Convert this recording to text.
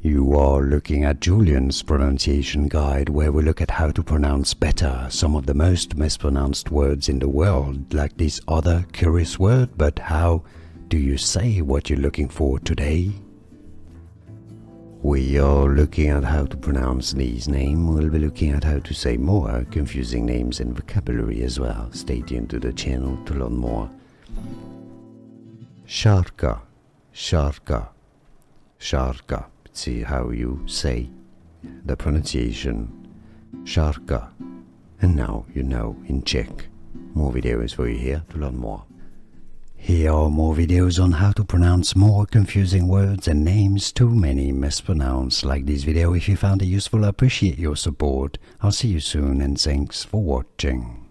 You are looking at Julian's pronunciation guide, where we look at how to pronounce better some of the most mispronounced words in the world, like this other curious word. But how do you say what you're looking for today? We are looking at how to pronounce these names. We'll be looking at how to say more confusing names and vocabulary as well. Stay tuned to the channel to learn more. Sarka, Sarka, Sarka. See how you say the pronunciation. Sarka. And now you know in Czech. More videos for you here to learn more. Here are more videos on how to pronounce more confusing words and names too many mispronounced. Like this video if you found it useful. I appreciate your support. I'll see you soon and thanks for watching.